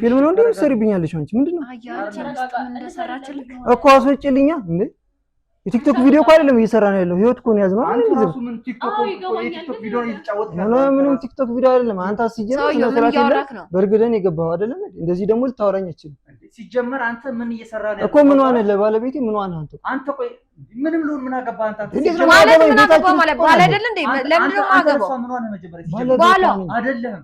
ፊልም ነው እንዴ ሰሪብኛለሽ አንቺ ምንድነው አያንቺ ምስት ምን እንደሰራችልክ እኮ አስወጪልኛ እንዴ የቲክቶክ ቪዲዮ እኮ አይደለም እየሰራ ነው ያለው ህይወት እኮ ነው ያዝነው አንተ ራሱ ምን ቲክቶክ ቪዲዮ እየተጫወትክ ነው ምንም ቲክቶክ ቪዲዮ አይደለም አንተ ሲጀምር በርግደን የገባው አይደለም እንደዚህ ደግሞ ልታወራኝ አትችልም ሲጀምር አንተ ምን እየሰራ ነው እኮ ምን ዋነ ለባለቤቴ ምን ዋነ አንተ ቆይ ምንም ልሁን ምን አገባ አንተ ማለት ምን አገባ ማለት ባለ አይደል እንዴ ለምን ነው አገባው ምን ዋነ መጀመሪያ ሲጀምር ባለ አይደለም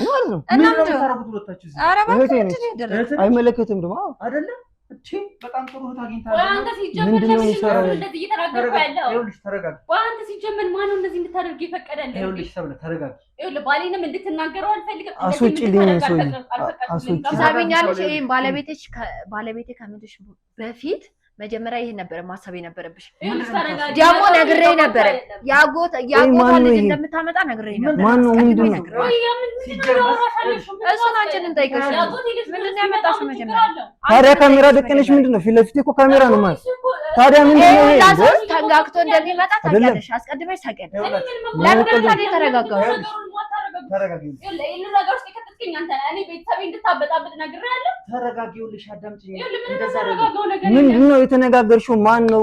ማለት ነው ምን ነው ታረጉት ሁለታችሁ ኧረ ባክህ አይመለከትም ደግሞ አይደለም እቺ በጣም ጥሩ ታግኝታለህ አንተ ሲጀምር ለምን እንደዚህ እየተናገርኩ ያለው ይኸውልሽ ተረጋጋ አንተ ሲጀምር ማን ነው እንደዚህ እንድታደርግ ይፈቀዳል ይኸውልሽ ሰብለ ተረጋጋ ይኸውልህ ባሌንም እንድትናገረው አልፈልግም አስወጪልኝ ሰው ትሳቢኛለሽ ይሄን ባለቤቴ ከምንድሽ በፊት መጀመሪያ ይሄን ነበር ማሰብ የነበረብሽ ደግሞ ነግሬ ነበር ያጎት ልጅ እንደምታመጣ ነግሬ ነበር ማን ነው ምንድነው እሱን አንቺን እንጠይቅሽ ምንድነው ያመጣሽ መጀመሪያ ታዲያ ካሜራ ደቀነሽ ምንድነው ፊት ለፊት እኮ ካሜራ ነው ማለት ታዲያ ምንድነው ይሄ ተንጋግቶ እንደሚመጣ ታውቂያለሽ አስቀድመሽ ሳቀድ ለምን ታዲያ ተረጋጋው ተረጋጊው ነገር ውስጥ ከተስከኝ አንተ እኔ ቤተሰብ እንድታበጣበጥ ነግሬያለሁ ተረጋጊውልሽ አዳምጪኝ እንደዛ ነገር ምንድነው የተነጋገርሽው ማን ነው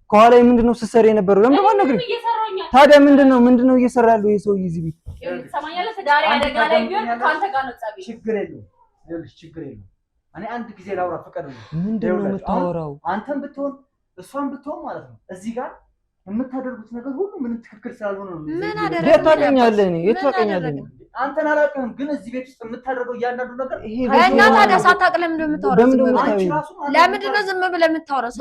ከኋላ ምንድነው ስትሰሪ የነበረው ለምን ደግሞ ነግሪ ታዲያ ምንድነው እየሰራ ያለው ይሄ ሰውዬ እዚህ ቤት ሰማኛለህ ዳሪ አደጋ ላይ ቢሆን ካንተ ጋር ነው ጻቢ ችግር የለውም ይኸውልሽ ችግር የለውም እኔ አንድ ጊዜ ላውራ ፈቀደልኝ ምንድነው የምታወራው አንተም ብትሆን እሷም ብትሆን ማለት ነው እዚህ ጋር የምታደርጉት ነገር ሁሉ ምን ትክክል ስላልሆነ ነው ምን አደረገ የታቀኛለህ አንተን አላውቅም ግን እዚህ ቤት ውስጥ የምታደርገው እያንዳንዱ ነገር እና ታዲያ ሳታውቅ ለምንድን ነው የምታወራው ለምንድን ነው ዝም ብለህ የምታወራው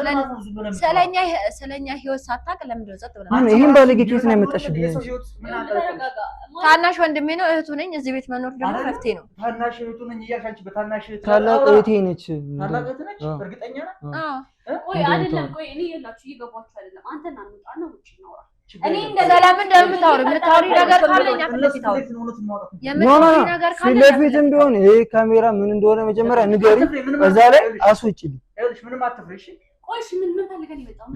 ስለኛ ህይወት ሳታውቅ ለምንድን ነው ጸጥ ብለህ ይሄን ባለጌ ኬት ነው ያመጣሽብኝ ታናሽ ወንድሜ ነው እህቱ ነኝ እዚህ ቤት መኖር ደግሞ መፍትሄ ነው ታናሽ እህቱ ነኝ እያልሽ አንቺ በታናሽ እህቱ ታላቅ እህቴ ነች ታላቅ እህት ነች እርግጠኛ ነህ ቆይ አይደለም ቆይ እኔ ይላችሁ እየገባችሁ አይደለም አንተና አንውጣ ነው ውጪ ነው እኔ እንደሰላም እንደምታወሪ ነገር ካለኝ አፍለፊት አውሪ ፊትለፊትም ቢሆን ይሄ ካሜራ ምን እንደሆነ መጀመሪያ ንገሪ በዛ ላይ አስወጪልኝ ይኸውልሽ ምንም አትፍሪ እሺ ቆይሽ ምን ፈልገን ይመጣው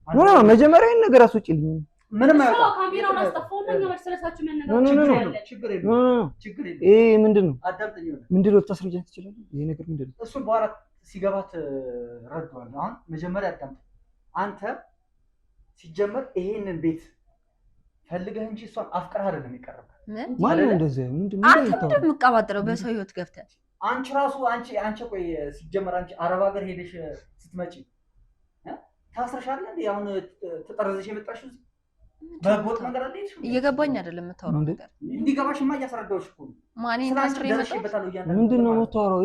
ኖ መጀመሪያ ይሄን ነገር አስወጪልኝ ምንም አይወጣ ካሜራውን አስጠፋውና ስለሳችሁ መነጋገር ችግር የለውም ይሄ ምንድነው አዳምጠኝ ምንድነው ታስረጃት ትችላለህ ይሄ ነገር ምንድነው እሱ በኋላ ሲገባት ረድዋለሁ አሁን መጀመሪያ አዳምጠኝ አንተ ሲጀመር ይሄንን ቤት ፈልገህ እንጂ እሷን አፍቅረህ አይደለም የሚቀርብ ማን ነው እንደዚህ ምንድነው የምትቀባጥረው በሰው ህይወት ገብተህ አንቺ ራሱ አንቺ ቆይ ሲጀመር አንቺ አረብ ሀገር ሄደሽ ስትመጪ ታስረሻል እንዴ አሁን ተጠረዘሽ የመጣሽው በቦት መንገድ አለሽ እየገባኝ አይደለም የምታወራው ነገር እንዲገባሽማ እያስረዳሁሽ እኮ ማን ታስሬ ምንድነው የምታወራው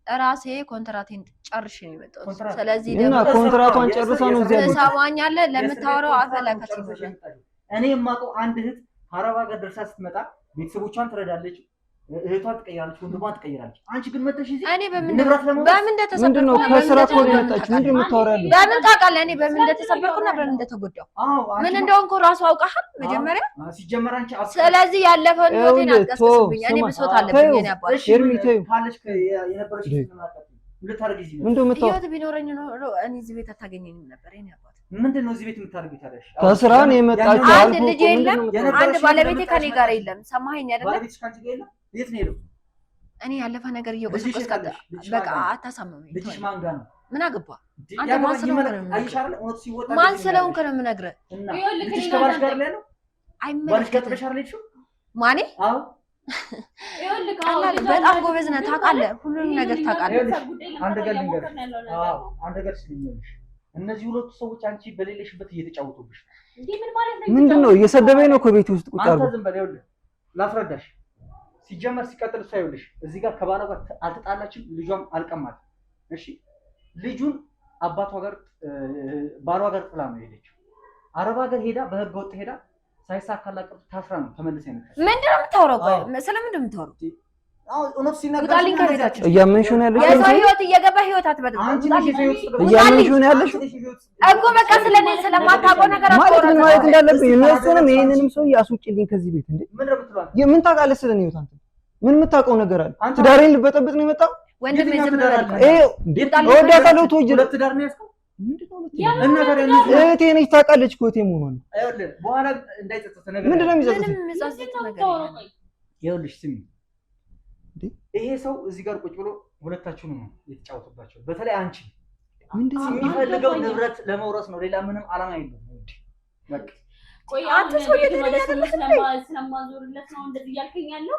ራሴ ኮንትራቴን ጨርሼ ነው የመጣሁት ስለዚህ እና ኮንትራቷን ጨርሳ ነው እዚህ ያለው ሰማኛለህ ለምታወራው አፈላካች እኔ የማውቀው አንድ እህት አረብ ሀገር ደርሳ ስትመጣ ቤተሰቦቿን ትረዳለች እህቷን ትቀይራለች ወንድሟን ትቀይራለች አንቺ ግን መተሽ እዚህ እኔ በምን እንደተሰበርኩ ምንድነው ከስራ እኮ ነው የመጣችው ምንድነው የምታወራው በምን ታውቃለህ እኔ በምን እንደተሰበርኩና በምን እንደተጎዳው ምን እንደሆንኩ ራሱ አውቃለሁ መጀመሪያ ሲጀመር አንቺ ስለዚህ ያለፈውን ህይወቴን አትቀስቅስብኝ እኔ ብሶት አለብኝ እኔ አባቴ ሸርሚቴው ካለሽ የነበረሽ ልታረጊ ምንድነው የምታወራው ህይወት ቢኖረኝ ነው እኔ እዚህ ቤት አታገኘኝም ነበር እኔ አባቴ ምንድነው እዚህ ቤት የምታደርጊው ታዲያ ከስራ ነው የመጣችው አንድ ልጅ የለም አንድ ባለቤቴ ከኔ ጋር የለም ሰማኸኝ አይደል ባለቤትሽ ካንቺ ጋር የለም የት ነው ሄደው እኔ ያለፈ ነገር እየቆሰቆስክ በቃ አታሳምመኝ ልጅሽ ማን ጋር ነው ምን አገባ አንተ ማን ስለሆንክ ነው የምነግርህ ልጅሽ ከባልሽ ጋር ላይ ነው ባልሽ ጋር ጥለሽ አይደል ሄድሽው ማኔ አዎ በጣም ጎበዝ ነህ ታውቃለህ ሁሉንም ነገር ታውቃለህ አንድ ነገር ልንገርሽ አንድ ነገር ልንገርሽ እነዚህ ሁለቱ ሰዎች አንቺ በሌለሽበት እየተጫወቱብሽ እንዴ ምን ማለት ነው ምንድነው እየሰደበኝ ነው ከቤት ውስጥ ቁጭ አድርጎ አንተ ዝም በል ይኸውልህ ላስረዳሽ ሲጀመር ሲቀጥል እሷ ይኸውልሽ እዚህ ጋር ከባሏ ጋር አልተጣላችም ልጇም አልቀማትም እሺ ልጁን አባቷ ጋር ባሏ ጋር ጥላ ነው የሄደችው አረብ ሀገር ሄዳ በህገ ወጥ ሄዳ ሳይሳካላት ታስራ ነው ተመልሳ የመጣችው ምንድነው የምታወራው ስለምንድን ነው የምታወራው እውነት ሲናገር እያመንሽ ነው ያለሽ የሰው ህይወት እየገባ ህይወት አትበጥም እያመንሽ ነው ያለሽ እኮ በቃ ስለኔ ስለማታውቀው ነገር ማለት ምን ማለት እንዳለብኝ እነሱንም ይሄንንም ሰው ያስውጭልኝ ከዚህ ቤት እንዴ ምን ረብትሏል ምን ታውቃለህ ስለኔ ህይወት አንተ ምን የምታውቀው ነገር አለ ትዳሬን ልበጠብጥ ነው የመጣው ወንድም ዝም ብለህ እወዳታለሁ ተወጅ ሁለት ትዳር ነው ያስከው እህቴ ነች ታውቃለች እኮ እህቴ መሆኗን በኋላ እንዳይጸጸት ነገር ምንድነው የሚጸጸት ይኸውልሽ ስሚ ይሄ ሰው እዚህ ጋር ቁጭ ብሎ ሁለታችሁን ነው የተጫወቱባቸው። በተለይ አንቺ ምንድነው የሚፈልገው ንብረት ለመውረስ ነው፣ ሌላ ምንም አላማ የለውም። በቃ ቆይ አንተ ሰው ስለማዞርለት ነው እንደዚህ እያልከኝ ያለው?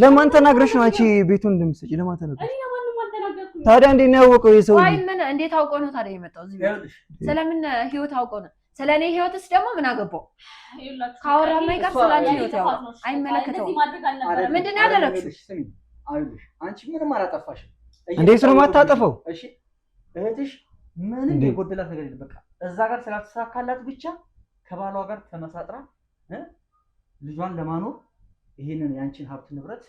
ለማን ተናግረሽ ነው አንቺ ቤቱን እንደምትሰጪ? ለማን ተናግረሽ? እኔ ለማንም አልተናገርኩም። ታዲያ እንዴት ነው ያወቀው ይሄ ሰው? አይ ምን እንዴት አውቀው ነው ታዲያ የመጣው እዚህ ቤት? ስለምን ህይወት አውቀው ነው? ስለኔ ህይወትስ ደግሞ ምን አገባው? ካወራ ማይቀር ስላንቺ ህይወት ያው አይመለከተውም። ምንድን ነው ያደረግሽው? አይልሽ አንቺ ምንም አላጠፋሽም። እንዴት ነው የማታጠፋው? እሺ እህትሽ ምንም የጎደላት ነገር የለም። በቃ እዛ ጋር ስላልተሳካላት ብቻ ከባሏ ጋር ተመሳጥራ ልጇን ለማኖር ይሄንን ያንቺን ሀብት ንብረት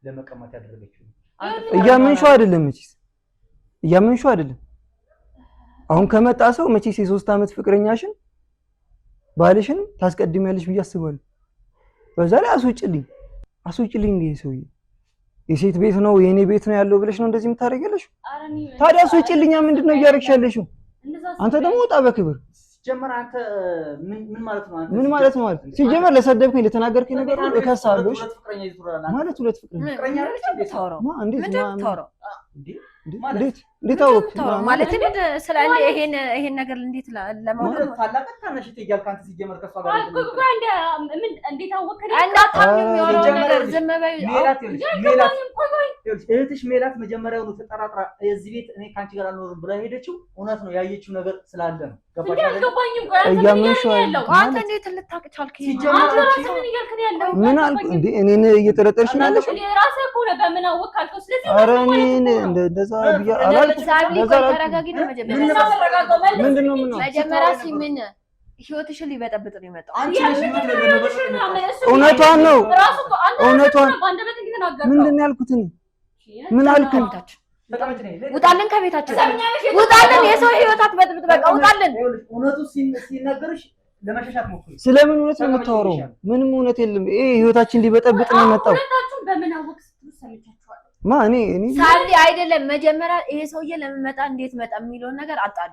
ለመቀማት ያደረገችው እያመንሽው አይደለም? መቼስ እያመንሽው አይደለም? አሁን ከመጣ ሰው መቼስ የ3 ዓመት ፍቅረኛሽን ባልሽን ታስቀድሚያለሽ ብዬ አስባለሁ። በዛ ላይ አስውጭልኝ እንዴ ሰውዬ የሴት ቤት ነው የኔ ቤት ነው ያለው ብለሽ ነው እንደዚህ የምታደርጊያለሽ? ታዲያ አስውጭልኛ ምንድነው እያደረግሽ ያለሽው? አንተ ደግሞ ወጣ በክብር ሲጀመር አንተ ምን ማለት ነው? አንተ ምን ማለት ነው? ሲጀመር ለሰደብከኝ ለተናገርከኝ ነገር ሁሉ እከሳለሁ ማለት ሁለት ፍቅረኛ አይደለች እንዴ ታወራው? እንዴት ታወራው? እንዴት አወቅ ማለት ስለ ይሄን ነገር እንዴት ለማወቅ ታላቀ ታናሽ ትያል ካንተ ሲጀመር ከሷ ጋር እንዴት አወቅ? እንዳታምኝ የሚወራው ነገር ዝም በይ። እህትሽ ሜላት መጀመሪያውኑ ተጠራጥራ እዚህ ቤት እኔ ካንቺ ጋር አልኖርም ብላ ሄደችው እውነት ነው ያየችው ነገር ስላለ ነው። ገባሽ አይደል? አንተ እንዴት ልታውቅ ቻልክ? ምን አልኩ እንዴ? እኔን እየጠረጠርሽ ነው ያለሽ? ራስህ እኮ ነው በምን አወቅ አልከው። ስለዚህ ኧረ እኔ እንደዛ ብዬሽ አላልኩም። ተረጋጊ ነው መጀመሪያ ሲምን ህይወትሽን ሊበጠብጥ ነው የመጣው። እውነቷን ነው እውነቷን። ምንድን ነው ያልኩት? ምን አልኩኝ? ውጣልን ከቤታችን ውጣልን። የሰው ህይወት አትበጥብጥ። በቃ ውጣልን። እውነቱ ሲነገርሽ ለመሸሻት ሞክሪ። ስለምን እውነት ነው የምታወራው? ምንም እውነት የለም። ይሄ ህይወታችን ሊበጠብጥ ነው የመጣው። በምን አወቅ ስትሉ ሰምቻችኋለሁ። እኔ ሳሊ አይደለም መጀመሪያ ይሄ ሰውዬ ለምን መጣ እንዴት መጣ የሚለውን ነገር አጣጣ።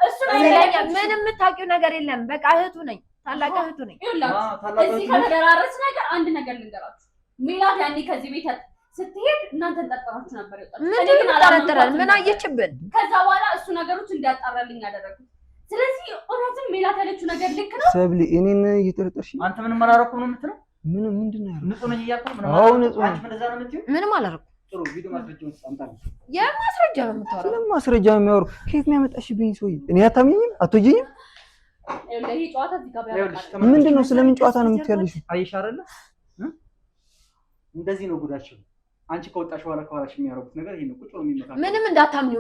ምንም የምታውቂው ነገር የለም። በቃ እህቱ ነኝ፣ ታላቅ እህቱ ነኝ። እዚህ ከተደራረስ ነገር አንድ ነገር ልንገራችሁ። ሜላት ያኔ ከዚህ ቤት ስትሄድ እናንተን ጠርጥራችሁ ነበር የወጣችው። ምን ተጠረጠረን? ምን አየችብን? ከዛ በኋላ እሱ ነገሮች እንዲያጣራልኝ ያደረኩት። ስለዚህ እውነትም ሜላት ያለችው ነገር ልክ ነው። ሰብሊ እኔን እየጠረጠርሽ አንተ ምንም አላደረኩም ነው የምትለው? ምንድን ነው ያለው? ንጹህ ነኝ እያልኩ ነው። አንቺ እንደዛ ነው የምትይው? ምንም አላደረኩም። ጥሩ ቪዲዮ ማስረጃውን አምጣልኝ። የማስረጃ ነው የምታወራው? ስለምን ማስረጃ ነው የሚያወሩ? ከየት ነው ያመጣሽብኝ? ሰውዬ እኔ አታምኚኝም? አትወጂኝም? ይሄ ጨዋታ እዚህ ጋር ያልቃል። ምንድን ነው? ስለምን ጨዋታ ነው የምትያለሽ? አየሽ አይደለ? እንደዚህ ነው ጉዳቸው። አንቺ ከወጣሽ በኋላ ከኋላሽ የሚያደርጉት ነገር ይሄ ነው። ቁጭ ነው የሚመጣው። ምንም እንዳታምኙ።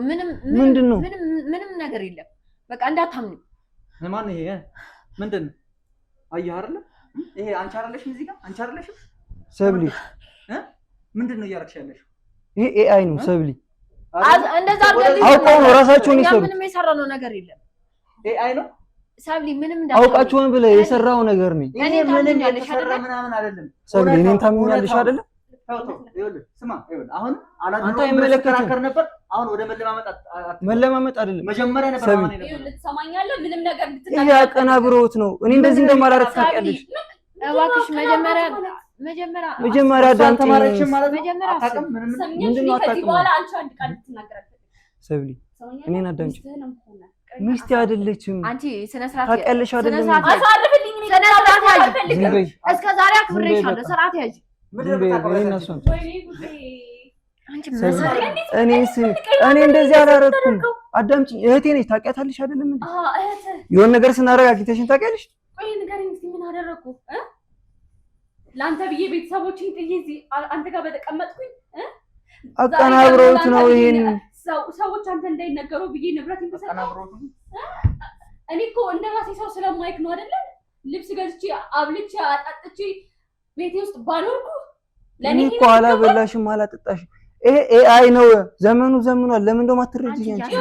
ምንም ነገር የለም። በቃ እንዳታምኙ። ማን ይሄ ምንድን ነው? አየህ አይደለ? ይሄ አንቺ አይደለሽም? እዚህ ጋር አንቺ አይደለሽም? ሰብሊ ምንድን ነው እያደረግሽ ያለሽው? ይሄ ኤአይ ነው ሰብሊ። እንደዛ አውቀው ነው ራሳቸውን ይሰሩ። ምንም የሰራነው ነገር የለም። ኤአይ ነው ሰብሊ። ምንም እንዳታምኙ። አውቃችሁን ብለህ የሰራው ነገር ነው። እኔ ምንም ያልሰራ ምናምን አይደለም። ሰብሊ እኔን ታምኛለሽ አይደለ? ስማ አሁን አንተ አይመለከትም ነበር። አሁን ወደ መለማመጥ አይደለም መጀመሪያ ነበር። አሁን ልትሰማኛለህ? ምንም ነገር ይሄ አቀናብሮት ነው። እኔ እንደዚህ እንደማላረግ ታውቂያለሽ። እባክሽ መጀመሪያ ዳንተ ተማረችም ማለት ነው። መጀመሪያ አታውቅም። ምንድን ነው አታውቅም? በኋላ አንቺ አንድ ቃል ልትናገራት ሰብሊ እኔን አዳምጪ። ሚስቴ አይደለችም። አንቺ ስነ ስርዓት ታውቂያለሽ አይደለም? አሳርፍልኝ። ስነ ስርዓት ያዥ። እስከ ዛሬ አክብሬሻለሁ። ስርዓት ያዥ። እኔ እንደዚህ አላረኩም። አዳምጪኝ። እህቴ ነች። ታውቂያታለሽ አይደለም? እንዴ የሆነ ነገር ስናደርግ አግኝተሽን ታውቂያለሽ? ቆይ ንገረኝ እስኪ ምን አደረኩ? ለአንተ ብዬ ቤተሰቦችን ጥዬ እዚህ አንተ ጋር በተቀመጥኩኝ አቀናብሮት ነው። ይሄን ሰዎች አንተ እንዳይነገሩ ብዬ ንብረት አቀናብሮት ነው። እኔ እኮ እንደራሴ ሰው ስለማይክ ነው አይደለ? ልብስ ገዝቼ አብልቼ አጣጥቼ ቤቴ ውስጥ ባኖርኩ ለኔ እኮ አላበላሽም አላጠጣሽም። ይሄ ኤአይ ነው። ዘመኑ ዘምኗል። ለምን እንደው ማትረጂኝ አንቺ?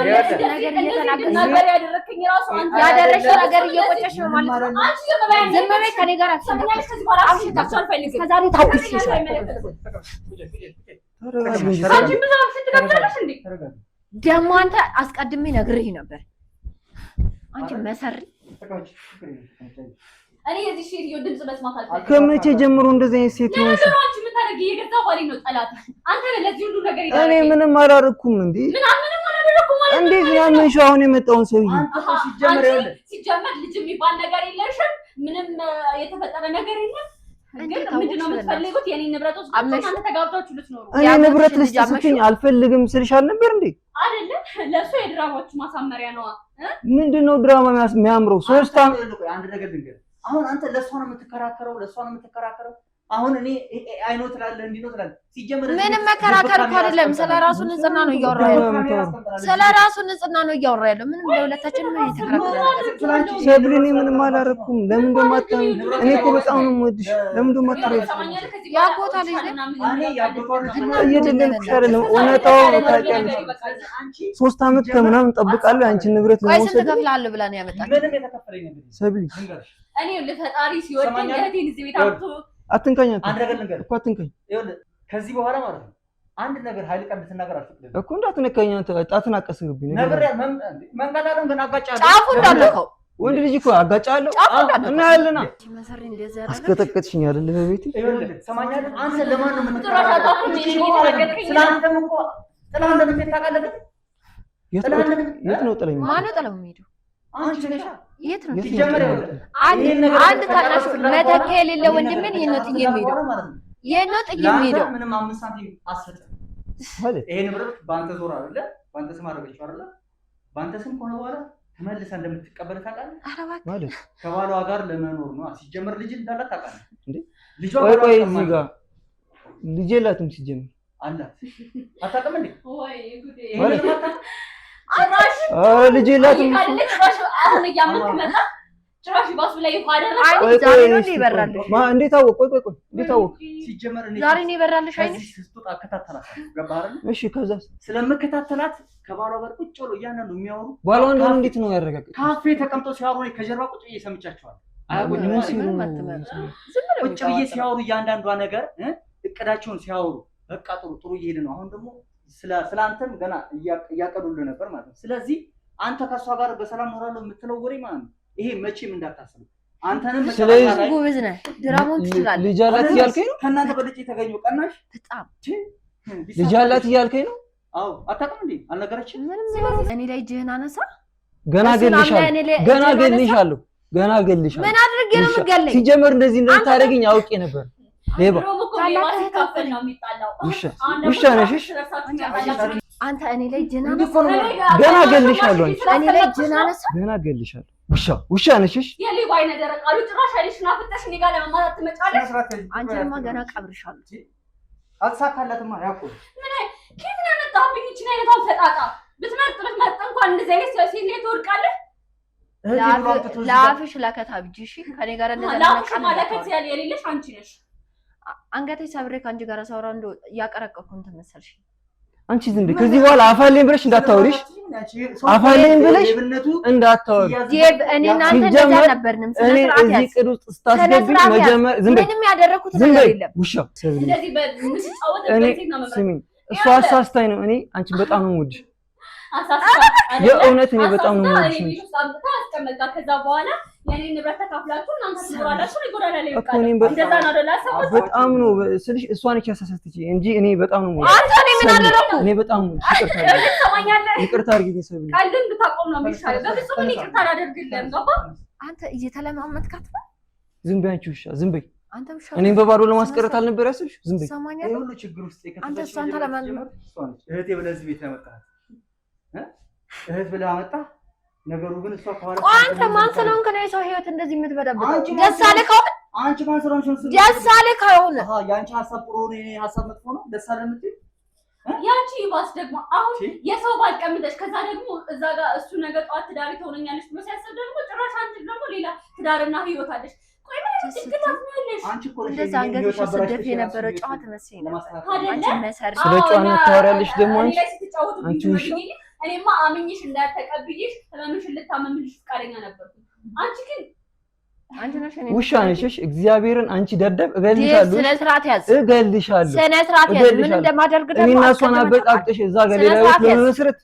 ነገር ያደረክኝ ራሱ አንተ ያደረሽ ነገር እየቆጨሽ ነው ማለት ነው። አንቺ ዝም በይ ከኔ ጋር አትሰማኝም። ከዛሬ ታውቂሽ ደግሞ አንተ አስቀድሜ ነግሬህ ነበር። አንቺ መሰሪ እኔ የዚህ ሴትዮ ድምጽ መስማት አልፈልግም። ከመቼ ጀምሮ እንደዚህ አይነት ሴት ነው? እያደረገ የገዛ ባሌ ነው ጠላት። አንተ ለዚህ ሁሉ ነገር እኔ ምንም አላደረኩም እንዴ? ምንም አላደረኩም ማለት ነው። እንዴት ያመንሽ አሁን የመጣውን ሰውዬ? ሲጀመር ልጅ የሚባል ነገር የለሽም። ምንም የተፈጠረ ነገር የለም። ግን ምንድነው የምትፈልጉት? የኔ ንብረት ውስጥ አንተ ተጋብታችሁ ልትኖሩ። እኔ ንብረት ልትስጥኝ አልፈልግም ስልሽ አልነበር እንዴ? አይደለም ለሱ የድራማዎቹ ማሳመሪያ ነዋ። ምንድነው ድራማ የሚያምረው? 3 አንድ ነገር ልንገርህ። አሁን አንተ ለሷ ነው የምትከራከረው። አሁን እኔ አይኖ ትላለህ እንዲህ ነው ትላለህ። ሲጀመር ምንም መከራከር እኮ አይደለም። ስለራሱ ንጽህና ነው እያወራ ያለው። ስለራሱ ንጽህና ነው እያወራ ያለው። ምንም ለሁለታችን ምን ይተከራከራል? ሰብሪኒ ምንም አላረኩም። ለምን እንደማታኝ እኔ እኮ በጣም ነው የምወድሽ። ለምን እንደማታረይ ያጎታ ልጅ እየደለልኩሽ አይደለም። እውነታው ታውቂያለሽ። 3 ዓመት ከምናምን እንጠብቃለን አንቺን ንብረት ለመውሰድ። ቆይ ስንት ከፍላለሁ ብላ ነው ያመጣችው? ምንም የተከፈለኝ ነገር ሰብሪ እኔ ለፈጣሪ ሲወደኝ እህቴን እዚህ ቤት አምጥቶ አትንካኝ አንድ ነገር ልንገርህ እኮ አትንካኝ። ይኸውልህ ከዚህ በኋላ ማለት ነው አንድ ነገር ኃይል ቀን እንድትናገር አልፈቅድልህም እኮ እንዳትነካኝ። ጣትን አቀስርብኝ ነገር መንገዳለን ግን አጋጫለሁ። ጫፉ እንዳለከው ወንድ ልጅ እኮ አጋጫለሁ እና ያለና አስከተከትሽኝ አይደል? በቤቴ ይኸውልህ ሰማኛለህ። አንተ ለማን ነው የምትከራከረው? ስለአንተም እኮ ጥላ እንደምትሄድ ታውቃለህ። የት ነው ጥለኝ? ማነው ጥለው የሚሄደው? አንቺ ነሽ። የት ነው ሲጀመር አንድ ታናሽ መተኪያ የሌለ ወንድሜን የት ነው ጥዬ የሚሄደው? ምንም 5 ሳንቲም አትሰጥም ማለት ይሄ ንብረት በአንተ ዞር አይደለ? በአንተ ስም አደረገችው አይደለ? በአንተ ስም ከሆነ በኋላ ተመልሳ እንደምትቀበል ታውቃለህ ማለት ከባሏ ጋር ለመኖር ነው። ሲጀመር ልጅ እንዳላት ታውቃለህ እንዴ? ልጇ ቆይ እዚህ ጋር ልጅ የላትም ሲጀመር አላት። አታውቅም እንዴ? ወይ ጉዴ! ልጅ የላትም። አሁን እያመንክ መጣ። ጭራሽ ባሱ ላይ ይፋደረ ዛሬ ነው ይበራልሽ። እንዴት አወቅ? ቆይ እንዴት አወቅ? ሲጀመር እኔ ዛሬ ነው ይበራልሽ አይደል? ስትወጣ አከታተላት ገባህ አይደል? እሺ ከዛስ? ስለምከታተላት ከባሏ ጋር ቁጭ ብሎ እያንዳንዱ የሚያወሩ ባሏ እንደሆነ እንዴት ነው ያረጋግጥ? ካፌ ተቀምጠው ሲያወሩ ከጀርባ ቁጭ ብዬ ሰምቻቸዋለሁ። ምን ሲሉ ቁጭ ብዬ ሲያወሩ እያንዳንዷ ነገር እቅዳቸውን ሲያወሩ በቃ ጥሩ እየሄደ ነው። አሁን ደግሞ ስለአንተም ገና እያቀዱልህ ነበር ማለት ነው። ስለዚህ አንተ ከሷ ጋር በሰላም ኖራለሁ የምትለው ወሬ ማለት ነው ይሄ መቼም እንዳታስቡ። አንተንም ስለዚህ ጎበዝ ነህ፣ ድራማውን ትችላለህ። ልጅ አላት እያልከኝ ነው? ከእናንተ በልጬ የተገኘው ቀናሽ በጣም ልጅ አላት እያልከኝ ነው? አዎ አታውቅም እንዴ? አልነገረችም? እኔ ላይ እጅህን አነሳ። ገና ገልሻለሁ። ምን አድርጌ ነው የምትገለኝ? ሲጀመር እንደዚህ እንደምታደርገኝ አውቄ ነበር። ሌባ ውሻ ነሽ። አንተ እኔ ላይ እጅህን አነሳ። ገና ገልሻለሁ። እኔ ላይ እጅህን አነሳ። ገና ገልሻለሁ። ውሻ ነሽ። የሌባ አይነ ደረቅ አሉ። ጭራሽ አይልሽና ፍተሽ እኔ ጋር ለማማታት ትመጫለሽ። አንቺንማ ገና ቀብርሻለሁ። አልሳካላትማ። ያውቁ ከየት ነው ያመጣብኝ? እቺ ነው የታው ፈጣጣ ብትመርጥ እንኳን እንደዚህ አይነት ሴት ላይ ትወድቃለህ። ለአፍሽ ለከታ ብጂ። እሺ ከኔ ጋር እንደዛ ለአፍሽ ማለከት ያለ የሌለሽ አንቺ ነሽ። አንገቴ ሰብሬ ከአንቺ ጋር ሳውራ እንደው ያቀረቀኩ እንትን መሰልሽ። አንቺ ዝም ብለሽ ከዚህ በኋላ አፋለኝ ብለሽ እንዳታወሪሽ። አፋለኝ ብለሽ እንዳታወሪ። እኔ እናንተ እንደዛ ነበርንም። ስለ ስርዓት ያዝ። እዚህ ቅድ ውስጥ ስታስገቢ መጀመር ዝም በይ። ምንም ያደረኩት ነገር የለም። ውሻ እንደዚህ በምትጫወትበት ነው ማለት ስሚኝ፣ እሷ አሳስታኝ ነው። እኔ አንቺን በጣም ነው የምወድሽ። የእውነት እኔ በጣም ነው የምወድሽ። ከዛ በኋላ የኔ ንብረት ተካፍላችሁ እናንተ ትኖራላችሁ። ጎዳና ላይ እኮ እኔም በጣም ነው ስልሽ እሷ ነች ያሳሳተችኝ እንጂ እኔ በጣም ነው የምወድሽ። አንተ እኔ ምን አደረኩ? እኔ በጣም ነው ይቅርታ አድርጊልኝ። ሰብኝ ቀልድን ብታቆም ነው የሚሻለው። በፍጹም እኔ ይቅርታ አላደርግልህም። ገባ? አንተ እየተለማመጥካት ነው። ዝም በይ አንቺ ውሻ፣ ዝም በይ። አንተ ውሻ እኔም በባዶ ለማስቀረት አልነበር ያሰብሽ? ዝም በይ። ይሄ ሁሉ ችግር ውስጥ አንተ እሷን ተለማመጥ። እህቴ ብለህ እዚህ ቤት ያመጣህ እህት ብለህ አመጣህ። ነገሩ ግን እሷ ከኋላ አንተ ማን ስለሆንክ ነው የሰው ህይወት እንደዚህ የምትበጠብጠው? ደስ አለህ ከሆነ አንቺ ማን ስለሆንሽ ነው? ደስ አለህ ከሆነ ያንቺ ሀሳብ ጥሩ ነው፣ የኔ ሀሳብ መጥፎ ነው። ደስ አለህ የምትይው ያንቺ ይባስ ደግሞ አሁን የሰው ባል ቀምጠሽ ከዛ ደግሞ እዛ ጋር እሱ ነገ ጠዋት ትዳር ትሆነኛለሽ ብሎ ሲያስብ ደግሞ ጭራሽ አንቺ ደግሞ ሌላ ትዳርና ህይወት አለሽ። ቆይ ምን ትክክል ነው? አንቺ እኮ እንደዛ አንገትሽ ስደፍ የነበረው ጨዋታ መስሎኝ ነበር። አንቺ መሰር ስለ ጨዋነት ታወሪያለሽ ደግሞ አንቺ ውሻ። እኔማ አምኜሽ እንዳትቀብይሽ ህመምሽን ልታመምልሽ ፈቃደኛ ነበርኩ። አንቺ ግን ውሻ ነሽ። እግዚአብሔርን አንቺ ደደብ እገልሻለሁ። ስነ ስርዓት ያዝ። እገልሻለሁ። ስነ ስርዓት ያዝ። ምን እንደማደርግ ደግሞ እኔና እሷን አበጣብጠሽ እዛ ጋር ሌላ ህይወት ለመመስረት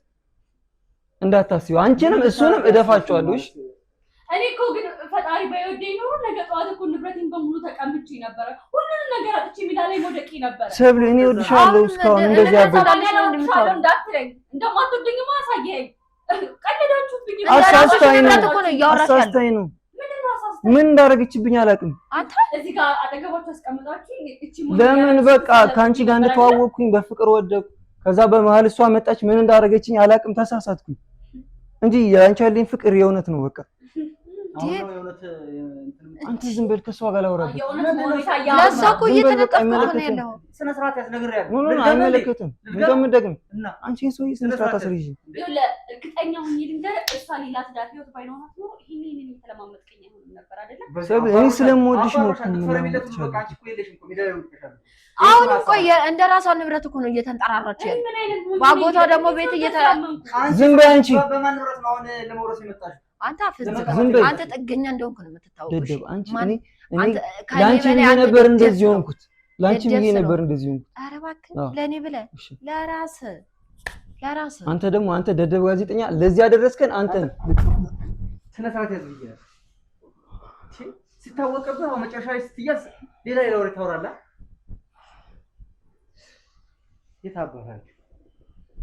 እንዳታስቢው። አንቺንም እሱንም እደፋቸዋለሁ። እሺ እኔ እኮ ግን ፈጣሪ ባይወደኝ ኖሮ ነገ ጠዋት እኮ ንብረቴን በሙሉ ተቀምጬ ነበረ። ሁሉ ሁሉንም ነገር አጥቼ ሜዳ ላይ መውደቂ ነበር። ሰብለ እኔ እወድሻለሁ እስካሁን እንደዚህ አበል እንዳትለኝ እንደማትወደኝ ማሳየኝ ቀለዳችሁብኝ። አሳስታኝ ነው ምን እንዳደረገችብኝ አላውቅም። አንተ እዚህ ጋር አጠገባችሁ አስቀምጣችሁ እቺ ለምን በቃ ካንቺ ጋር እንደተዋወቅኩኝ በፍቅር ወደኩ። ከዛ በመሀል እሷ መጣች ምን እንዳደረገችኝ አላውቅም። ተሳሳትኩኝ እንጂ ያንቺ ያለኝ ፍቅር የእውነት ነው። በቃ አንተ ዝም በል ከሷ ጋር ላውራበት። ለሷ እኮ እየተነጠፍኩ ነው ያለው። ስነ ስርዓት ያስነግሬያለሁ። አይመለከትም። እንደምደግም አንቺን ሰውዬ ስነ ስርዓት አስረጂ። እርግጠኛ ሆኜ ልንገርህ እሷ ሌላ ትዳር ህይወት ባይኖራት ነው ይሄንን የተለማመጥከኝ ነበር አይደለ? እኔ ስለምወድሽ ነው። አሁን እኮ እንደ ራሷ ንብረት እኮ ነው እየተንጠራራች ያለው። ባጎቷ ደግሞ ቤት ዝም በይ አንቺ። በማን ንብረት ነው አሁን ለመውረስ የመጣሽ? አንተ አንተ ጥገኛ እንደሆንክ ነው የምትታወቀው። ደደብ አንቺ እኔ ላንቺ ብዬ ነበር እንደዚህ ሆንኩት። ላንቺ ብዬ ነበር እንደዚህ ሆንኩት። ኧረ እባክህ ለኔ ብለህ ለራስህ አንተ ደግሞ አንተ ደደብ ጋዜጠኛ ለዚህ ያደረስከን አንተ ነህ። ስነ ስርዓት ያዝልኝ። ሲታወቅብህ አሁን መጨረሻ ላይ ስትያዝ ሌላ ወሬ ታወራለህ። የታባራችሁ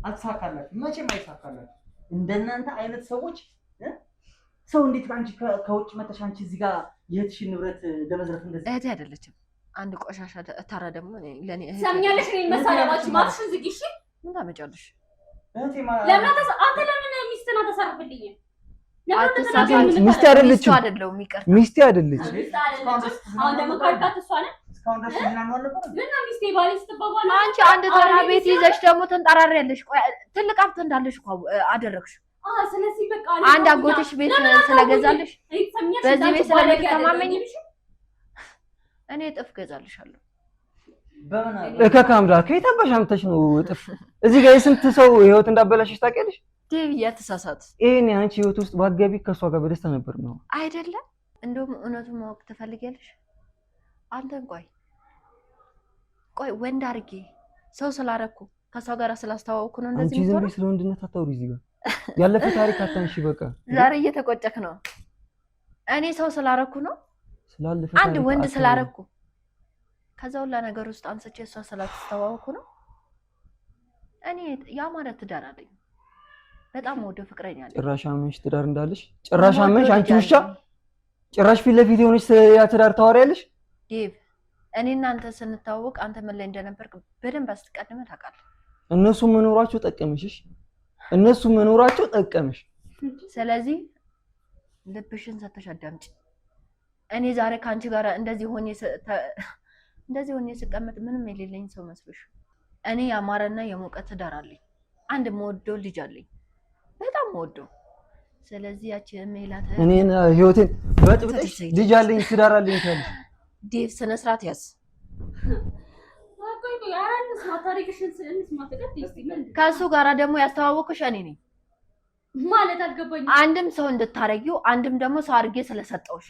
አትሳካላችሁ፣ መቼም አይሳካላችሁ። እንደናንተ አይነት ሰዎች ሰው እንዴት አንቺ ከውጭ መተሽ አንቺ እዚህ ጋር የእህትሽን ንብረት ለመዝረፍ እንደዚህ እህቴ አይደለችም። አንድ ቆሻሻ ታራ ደግሞ ለኔ እህቴ ሰምኛለሽ። እኔ መሳለባችሁ ማትሽን ዝጊ። እሺ ምን ታመጫለሽ? እህቴ ለምን አንተ ለምን ሚስትና ተሰርፍልኝ? ሚስቴ አይደለችም። ሚስቴ አይደለችም። አሁን ደግሞ ካርዳት እሷ ነች። እስካሁን ድረስ ምናምን አልነበረ። ምን ሚስቴ ባሌ ስትባባል አንቺ አንድ ተራ ቤት ይዘሽ ደግሞ ተንጠራሪያለሽ። ቆይ ትልቅ ሀብት እንዳለሽ እኮ አደረግሽ። ስለዚህ በቃ አንድ አጎትሽ ቤት ስለገዛልሽ በዚህ ቤት ስለምትተማመኝ እኔ እጥፍ ገዛልሻለሁ። እከካምዳ ከየት አባሽ አምጥተሽ ነው እጥፍ? እዚህ ጋር የስንት ሰው ህይወት እንዳበላሽሽ ታውቂያለሽ? ዴቪ ያተሳሳት ይሄን አንቺ ህይወት ውስጥ ባትገቢ ከሷ ጋር በደስታ ነበር ነው አይደለም? እንደውም እውነቱን ማወቅ ትፈልጊያለሽ? አንተን ቆይ ወንድ አድርጌ ሰው ስላረኩ ከሷ ጋር ስላስተዋወቅኩ ነው እንደዚህ አንቺ ዝም ብለሽ ስለ ወንድነት አታውሪ። እዚህ ጋር ያለፈ ታሪክ አታንሺ። በቃ ዛሬ እየተቆጨክ ነው። እኔ ሰው ስላረኩ ነው ስላለፈ አንድ ወንድ ስላረኩ ከዛ ሁላ ነገር ውስጥ አንስቼ እሷ ስላስተዋወቅኩ ነው። እኔ ያ ማለት ትዳር አለኝ። በጣም ወደ ፍቅረኛ አለኝ። ጭራሽ አመንሽ ትዳር እንዳለሽ? ጭራሽ አመንሽ? አንቺ ውሻ ጭራሽ ፊት ለፊት የሆነች ያ ትዳር ታወሪያለሽ? ዴቭ እኔ እናንተ ስንታወቅ አንተ ምን ላይ እንደነበርክ በደንብ አስቀድመህ ታውቃለህ። እነሱ መኖራቸው ጠቀመሽ። እነሱ መኖራቸው ጠቀመሽ። ስለዚህ ልብሽን ሰተሽ አዳምጪ። እኔ ዛሬ ካንቺ ጋር እንደዚህ ሆኜ ስቀመጥ ምንም የሌለኝ ሰው መስሎሽ? እኔ ያማረና የሞቀ ትዳር አለኝ። አንድ የምወደው ልጅ አለኝ፣ በጣም የምወደው። ስለዚህ ያቺ ሜላት እኔን ህይወቴን በጥብጥሽ ልጅ አለኝ ትዳር አለኝ ታለሽ። ዴቭ ስነ ስርዓት ያዝ። ከሱ ጋራ ደግሞ ያስተዋወቅሽ እኔ ነኝ ማለት አልገባኝም። አንድም ሰው እንድታረጊው አንድም ደግሞ ሰው አድርጌ ስለሰጠውሽ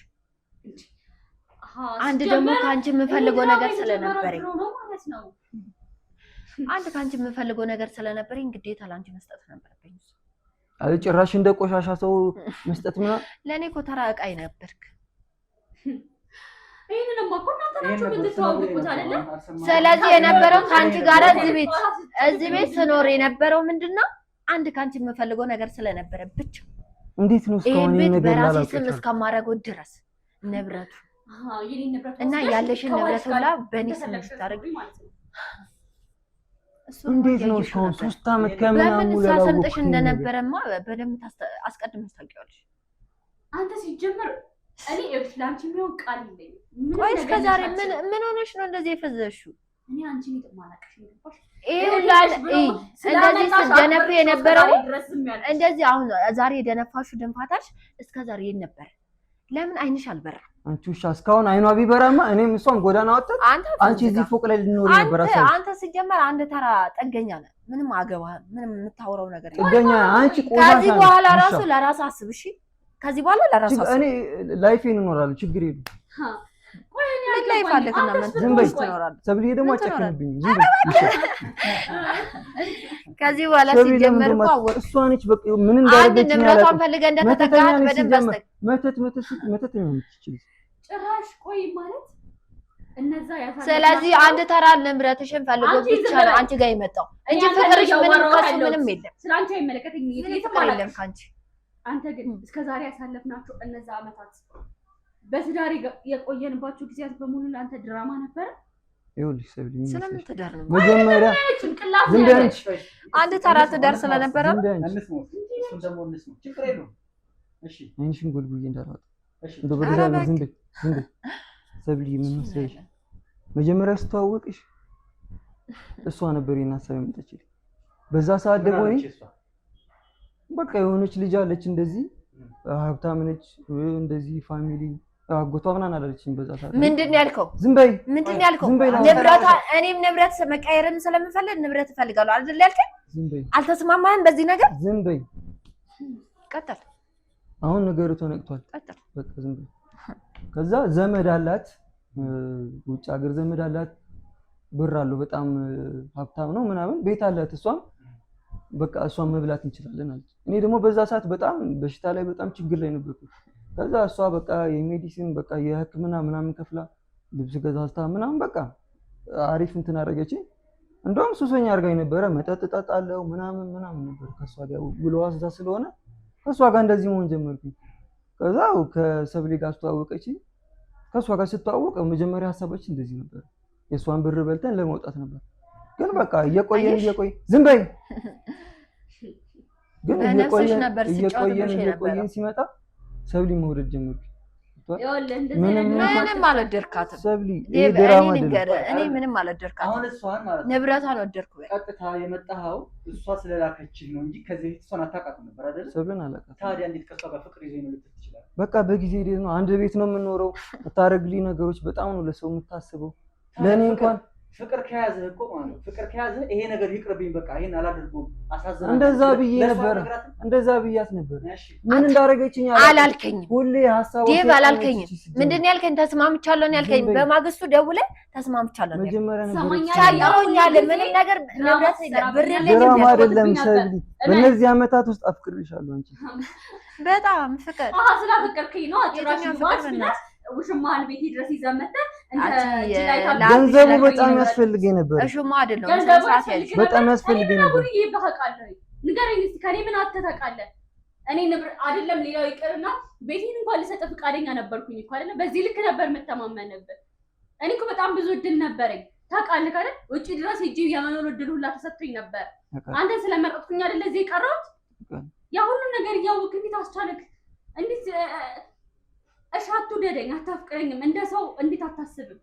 አንድ ደግሞ ካንቺ የምፈልገው ነገር ስለነበረኝ ግዴታ ላንቺ መስጠት ነበረብኝ። አይ ጭራሽ እንደ ቆሻሻ ሰው መስጠት ምናምን ለኔ እኮ ተራ ዕቃይ ነበርክ። ይሄንንም እኮ እናንተ ናችሁ የምትተዋወቁት አይደለ? ስለዚህ የነበረው ካንቺ ጋር እዚህ ቤት ስኖር የነበረው ምንድነው አንድ ካንቺ የምፈልገው ነገር ስለነበረ ብቻ። እንዴት ነው እስካሁን ይሄ ነገር በራሴ ስም እስከማረገው ድረስ ንብረቱ እና ያለሽን ንብረት ሁላ በእኔ ስም ታረጊ ማለት ነው። እንዴት ነው እስካሁን 3 አመት ከምናምን ሙሉ ሰምተሽ እንደነበረማ በደንብ አስቀድመሽ ታውቂዋለሽ። አንተ ሲጀመር እኔ ላንቺ የሚሆን ቃል የለኝም። ቆይ እስከ ዛሬ ምን ሆነሽ ነው እንደዚህ የፈዘሽው? እኔ አንቺን ይጥማላቀሽ ነው እንደዚህ ስትደነፍ የነበረው እንደዚህ አሁን ዛሬ የደነፋሹ ድንፋታሽ እስከ ዛሬ የት ነበር? ለምን አይንሽ አልበራ? አንቺ ውሻ እስካሁን አይኗ ቢበራማ እኔም እሷም ጎዳና ወጣት አንቺ እዚህ ፎቅ ላይ ልንኖር ነበር። አንተ ሲጀመር አንድ ተራ ጥገኛ ነህ። ምንም አገባህ ምንም የምታወራው ነገር ጥገኛ አንቺ ቆሻሻ። ከዚህ በኋላ ራሱ ለራስ አስብ እሺ። ከዚህ በኋላ ለራስ አስብ። እኔ ላይፌን እኖራለሁ ችግር የለም። ምን ላይ ፋለከና ምን ትኖራለህ? ሰብልዬ ደግሞ አጨክንብኝ ዝም ከዚህ በኋላ ሲጀመር ቋወር እሷ ነች በቃ ምን እንዳደረገች ነው ያለው። አንተ ፈልገህ እንደተጠጋት በደንብ አስተክ መተት ነው የምትችል ጭራሽ። ቆይ ማለት እነ እነዛ ያሳለፈ ስለዚህ አንድ ተራ ንብረትሽን ፈልጎ ብቻ ነው አንቺ ጋር የመጣው እንጂ ፍቅርሽ ምንም ከሱ ምንም የለም። ስለአንቺ አይመለከተኝም። የለም ካንቺ። አንተ ግን እስከዛሬ ያሳለፍናቸው እነዛ አመታት በትዳር የቆየንባቸው ጊዜያት በሙሉ ለአንተ ድራማ ነበረ። ይኸውልሽ ሰብሊ ስለምን ትዳር ነው መጀመሪያ ዝም ብለሽ አንድ ተራ ትዳር ስለነበረ እሱን ደግሞ እንስማ። ችግር የለውም። እሺ አንቺን ጎልጉዬ እንዳራወጥ ዝም በይ ሰብሊ ምን መሰለሽ መጀመሪያ ስተዋወቅሽ እሷ ነበር የናሳብ የመጣችልኝ። በዛ ሰዓት ደግሞ በቃ የሆነች ልጅ አለች እንደዚህ ሀብታም ነች እንደዚህ ፋሚሊ አጎቷ ምናምን አላለችኝ። በዛ ሰዓት ምንድን ነው ያልከው? ዝም በይ ምንድን ነው ያልከው? ንብረት እኔም ንብረት መቀየርን ስለምፈልግ ንብረት እፈልጋለሁ አይደል ያልከኝ? ዝም በይ አልተስማማህም በዚህ ነገር? ዝም በይ ቀጥል። አሁን ነገሩ ተነቅቷል። ቀጥል በቃ ዝም በይ። ከዛ ዘመድ አላት ውጭ ሀገር ዘመድ አላት፣ ብር አለው፣ በጣም ሀብታም ነው ምናምን፣ ቤት አላት። እሷም በቃ እሷን መብላት እንችላለን አለች። እኔ ደግሞ በዛ ሰዓት በጣም በሽታ ላይ በጣም ችግር ላይ ነበርኩ። ከዛ እሷ በቃ የሜዲሲን በቃ የሕክምና ምናምን ከፍላ ልብስ ገዛዝታ ምናምን በቃ አሪፍ እንትን አደረገችኝ። እንደውም ሱሰኛ አድርጋኝ ነበረ። መጠጥ እጠጣለሁ ምናምን ነበር ከሷ ጋር ውሎዋ እዛ ስለሆነ ከሷ ጋር እንደዚህ መሆን ጀመርኩኝ። ከዛው ከሰብሊ ጋር አስተዋወቀችኝ። ከሷ ጋር ስተዋወቅ መጀመሪያ ሀሳቦች እንደዚህ ነበር፣ የሷን ብር በልተን ለመውጣት ነበር። ግን በቃ እየቆየን ዝም በይ ግን እየቆየን ሲመጣ ሰብሊ መውደድ ጀመርኩ። ምንም አልወደድካትም ሰብሊ። እኔ ምንም አልወደድካትም። አሁን እሷን ማለት ነው ንብረቷን ወደድኩ። ቀጥታ የመጣኸው እሷ ስለላከችኝ ነው እንጂ ከዚህ በፊት እሷን አታውቃትም ነበር አይደል? ሰብልን አላውቃትም። ታዲያ እንዴት ከሷ ጋር ፍቅር ይዘኝ ነው ልትል ትችላለህ? በቃ በጊዜ ሄደት ነው። አንድ ቤት ነው የምንኖረው። የምታደርግልኝ ነገሮች በጣም ነው ለሰው የምታስበው። ለእኔ እንኳን ፍቅር ከያዘህ እኮ ማለት ነው ፍቅር ከያዘህ ይሄ ነገር ይቅርብኝ፣ በቃ ይሄን አላደርገውም፣ አሳዘናለሁ እንደዛ ብዬ ነበር። እንደዛ ብያት ነበር። ምን እንዳደረገችኝ አላልከኝም። ሁሌ ሀሳቡ ዴቭ አላልከኝም። ምንድን ነው ያልከኝ? ተስማምቻለሁ ነው ያልከኝ። በማግስቱ ደውለህ ተስማምቻለሁ ነው መጀመሪያ ያልከኝ። ምንም ነገር ንብረት ብር ድራማ አይደለም ሰብሊ። በእነዚህ አመታት ውስጥ አፍቅርሻለሁ አንቺ በጣም ፍቅር ስላፈቀርከኝ ነው አጭራሽ ውሽማህን ቤት ድረስ ይዘህ መተህ ገንዘቡ በጣም ያስፈልገኝ ነበር። እሹማ አይደለም በጣም ያስፈልገኝ ነበር። ንገረኝ እስኪ ከኔ ምን አተህ ታውቃለህ? እኔ ንብር አይደለም ሌላው ይቅርና ቤቴን እንኳን ልሰጥህ ፈቃደኛ ነበርኩኝ እኮ አይደለም። በዚህ ልክ ነበር የምተማመንብህ። እኔ እኮ በጣም ብዙ እድል ነበረኝ ታውቃለህ አይደል? ውጪ ድረስ ሂጅ የመኖር እድል ሁላ ተሰጥቶኝ ነበር። አንተን ስለመረጥኩኝ አይደል እዚህ የቀረሁት? ያ ሁሉ ነገር እያወቅህ እንዴት አስቻለክ? እንዴት እሺ አትውደደኝ፣ አታፍቅረኝም፣ እንደ ሰው እንዴት አታስብም?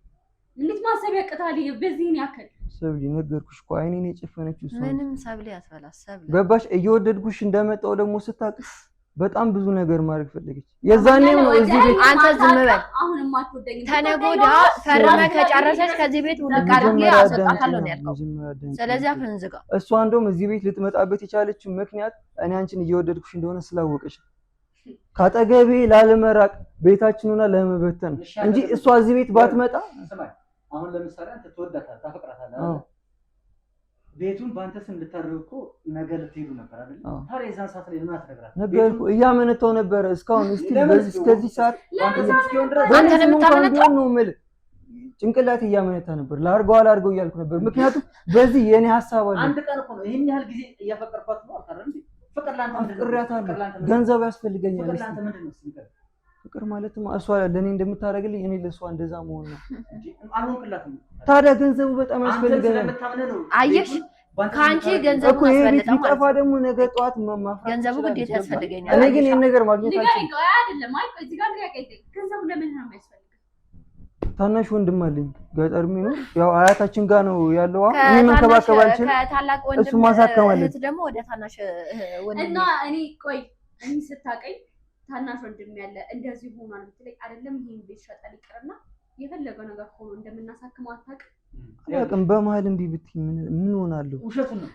እንዴት ማሰብ ያቅታል? በዚህን ያክል ሰብሊ ነገርኩሽ እኮ አይኔን የጨፈነችው እሷ። ምንም ሰብሊ ያስበላስ ሰብሊ ገባሽ? እየወደድኩሽ እንደመጣው ደግሞ ስታቅስ በጣም ብዙ ነገር ማድረግ ፈለገች። የዛኔም ነው እዚህ ቤት አንተ ዝም በል። አሁንም አትወደኝም። ተነጎዳ ፈርመህ ከጨረሰች ከዚህ ቤት ውልቅ አድርጌ አስወጣታለሁ ነው ያልከው። ስለዚህ አፍህን ዝጋ። እሷ እንደውም እዚህ ቤት ልትመጣበት የቻለችው ምክንያት እኔ አንቺን እየወደድኩሽ እንደሆነ ስላወቀች ካጠገቤ ላለመራቅ ቤታችን ሆና ለመበተን እንጂ እሷ እዚህ ቤት ባትመጣ። አሁን ለምሳሌ አንተ ትወዳታለህ፣ ታፈቅራታለህ አይደል? ቤቱን በአንተ ስም ልታደርግ እኮ ነገር ልትሄዱ ነበር አይደል? ታዲያ የዛን ሰዓት ላይ ለምን አትነግራትም? ነገርኩ፣ እያመነታው ነበረ እስካሁን እስከዚህ ሰዓት አንተ የምታመነታው ነው የምልህ። ጭንቅላት እያመነታ ነበር። ላድርገው እያልኩ ነበር። ምክንያቱም በዚህ የኔ ሀሳብ አለ። አንድ ቀን እኮ ነው ይሄን ያህል ጊዜ እያፈቀርኳት ነው አልታረም እንዴ? ፍቅር ላንተ አፍቅሬያታለሁ። ገንዘብ ያስፈልገኛል። ፍቅር ላንተ ምንድን ነው? ፍቅር ማለትም እሷ ለኔ እንደምታደርግልኝ እኔ ለሷ እንደዛ መሆን ነው። አልሆንክላትም። ታዲያ ገንዘቡ በጣም ያስፈልገኛል። አየሽ፣ ከአንቺ ገንዘቡ ያስፈልገኛል። ቢጠፋ ደግሞ ነገ ጠዋት ማፍራት ገንዘቡ ግዴታ ያስፈልገኛል። እኔ ግን ይሄን ነገር ማግኘት አልችልም። ገንዘቡ ለምን ነው የሚያስፈልገው? ታናሽ ወንድም አለኝ ገጠር የሚኖር ያው አያታችን ጋር ነው ያለው። እኔ መንከባከብ አልችልም። ከታላቅ ወንድም እሱ ማሳከም አለኝ። ደግሞ ወደ ታናሽ ወንድም እና እኔ ቆይ እኔ ስታቀኝ ታናሽ ወንድም ያለ እንደዚህ ሆኗል የምትለኝ አይደለም። ይሄን ቤት ሸጠን ይቅርና የፈለገው ነገር ሆኖ እንደምናሳክመው አታውቅም። አያውቅም። በመሀል እንዲህ ብትይ ምን ሆናለሁ? ውሸቱን ነው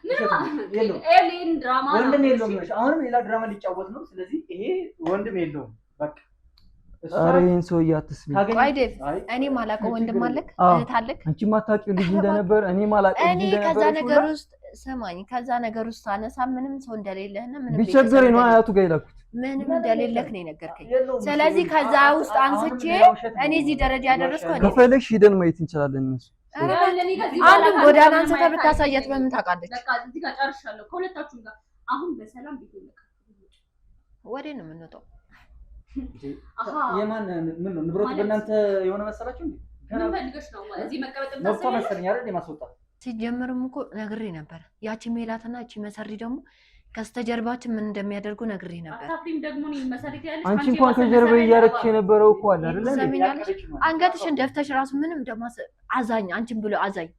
ኤሊን ድራማ ነው። ወንድም የለውም። አሁንም ሌላ ድራማ ሊጫወት ነው። ስለዚህ ይሄ ወንድም የለውም በቃ። ኧረ ይሄን ሰውዬ አትስሚ። ቆይ ዴቭ፣ እኔ ማላውቀው ወንድም አለክ? እህት አለክ? አንቺ ማታውቂው ልጅ እንደነበር እኔ ማላውቀው ልጅ እንደነበር ከዛ ነገር ውስጥ ሰማኝ ከዛ ነገር ውስጥ አነሳ ምንም ሰው እንደሌለህና ምንም ቢቸገረኝ ነው አያቱ ጋር ይላኩት ምንም እንደሌለህ ነው የነገርከኝ። ስለዚህ ከዛ ውስጥ አንስቼ እኔ እዚህ ደረጃ ያደረስኩ እኔ ከፈለግሽ ሂደን ማየት እንችላለን እነሱ አንዱን ጎዳና አንስተ ብታሳያት በምን ታውቃለች? በቃ እዚህ ጋር ጨርሻለሁ ከሁለታችሁም ጋር አሁን በሰላም ቤት ይልካ ወዴት ነው የምንወጣው? የማን ምን ነው ንብረቱ በእናንተ የሆነ መሰላችሁ እንዴ? ምን ፈልገሽ ነው እዚህ መቀበጥ ነው መሰለኝ አይደል? የማስወጣት ሲጀመርም እኮ ነግሬ ነበር። ያቺ ሜላትና ያቺ መሰሪ ደግሞ ከስተጀርባችን ምን እንደሚያደርጉ ነግሬ ነበር። አታፍሪም ደግሞ ነው መሰሪት ያለሽ አንቺ እንኳን ከጀርባ እያረግሽ የነበረው እኮ አለ አይደል? አንገትሽን ደፍተሽ ራሱ ምንም ደማስ አዛኝ አንቺን ብሎ አዛኝ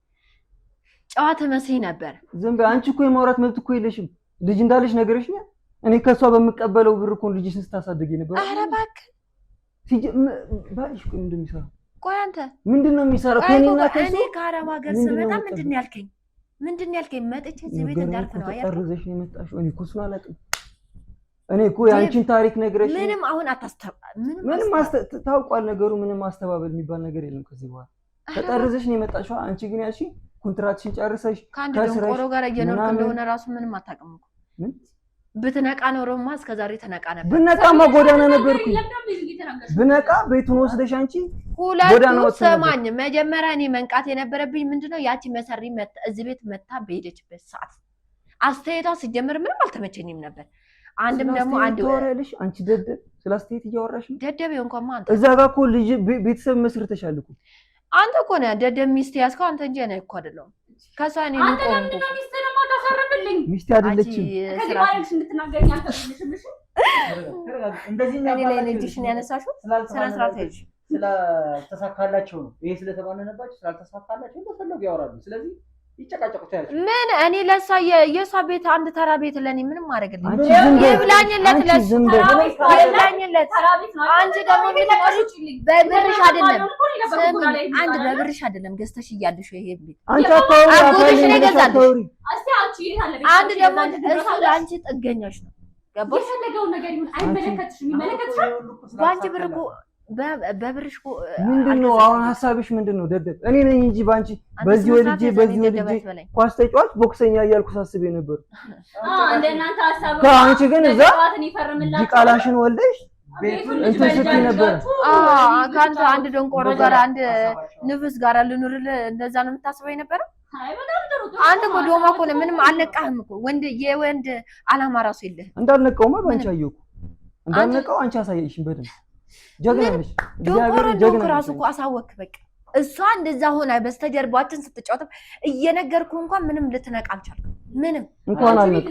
ጨዋታ መስይ ነበር። ዝም በይ አንቺ እኮ የማውራት መብት እኮ የለሽም። ልጅ እንዳለሽ ነገርሽኛል። እኔ ከሷ በምቀበለው ብር እኮ ልጅሽን ስታሳድግ ነበር። ኧረ እባክህ ባልሽ እኮ እንደሚሰራው ቆይ አንተ ምንድነው የሚሰራው? ከኔና ከሱ እኔ ከአረብ ሀገር ስመጣ ምንድን ያልከኝ? መጥቼ እዚህ ቤት እንዳልክ ነው አያት ተጠርዘሽ ነው የመጣሽው። እኔ እኮ እሱን አላውቅም። እኔ እኮ የአንቺን ታሪክ ነግረሽ ምንም አሁን ምንም ታውቋል ነገሩ። ምንም ማስተባበል የሚባል ነገር የለም ከዚህ በኋላ። ተጠርዘሽ ነው የመጣሽው። አንቺ ግን ያልሽ ኮንትራክሽን ጨርሰሽ ከአንድ ደንቆሮ ጋር እየኖርክ እንደሆነ ራሱ ምንም አታውቅም እኮ። ምን ብትነቃ ኖሮማ እስከዛሬ ተነቃ ነበር። ብነቃማ ጎዳና ነበርኩኝ። ብነቃ ቤቱን ወስደሽ አንቺ ሁለቱ ሰማኝ። መጀመሪያ እኔ መንቃት የነበረብኝ ምንድነው ያቺ መሰሪ እዚህ ቤት መታ በሄደችበት ሰዓት አስተያየቷ ሲጀምር ምንም አልተመቸኝም ነበር። አንድም ደግሞ አንድ ወራልሽ አንቺ ደደብ ስላስተያየት እያወራሽ ነው። ደደብ ይሆንኳማ አንተ እዛ ጋር እኮ ልጅ ቤተሰብ መስርተሻል እኮ አንተ እኮ ነህ ደደብ ሚስት ያዝከው አንተ እንጂ እኔ እኮ አይደለሁም። ከሳኔ ምን ቆንጆ ሚስት አይደለችም። ከዚህ ባይልሽ እንድትናገረኝ አልተፈልሽም። እንደዚህ ነው ላይ ልጅሽን ያነሳሽው ስራ ትሄጂ ስላልተሳካላቸው ነው። ይሄ ስለተባነነባቸው ስላልተሳካላቸው እንደፈለጉ ያወራሉ። ስለዚህ ይጨቃጨቁት ያለው ምን እኔ ለሳ የሷ ቤት አንድ ተራ ቤት ለኔ ምንም ማድረግልኝ ይብላኝለት ለሱ ይብላኝለት። አንቺ ደግሞ በብርሽ አይደለም አንድ በብርሽ አይደለም ገዝተሽ እያለሽ ይሄ ቤት አንቺ አታውሪ አንድ ደግሞ እሱ ለአንቺ ጥገኛሽ ነው። ገባሽ? የፈለገውን ነገር ይሁን አይመለከትሽም። ይመለከትሻል ባንቺ ብር እኮ በብርሽ እኮ ምንድነው አሁን ሐሳብሽ ምንድነው? ደደብ እኔ ነኝ እንጂ ባንቺ በዚህ ወልጄ ኳስ ተጫዋች ቦክሰኛ እያልኩ ሳስብ ነበር። እንደናንተ ሐሳብ ከአንቺ ግን እዛ ዲቃላሽን ወልደሽ እንትን ስትይ ነበር። ከአንተ አንድ ደንቆሮ ጋር አንድ ንብስ ጋር ልኑርልህ እንደዛ ነው የምታስበው የነበረው? አንተ እኮ ዶማ እኮ ነው ምንም አልነቃህም እኮ የወንድ አላማ ራሱ የለህም። እንዳልነቃውማ ባንቺ አየሁ እንዳልነቃው አንቺ አሳየሽኝ በደንብ ጀግና ነሽ። ጀግና ራሱ እኮ አሳወክ። በቃ እሷ እንደዛ ሆና በስተጀርባችን ስትጫወት እየነገርኩ እንኳን ምንም ልትነቃ አልቻልኩም። ምንም እንኳን አልነቃ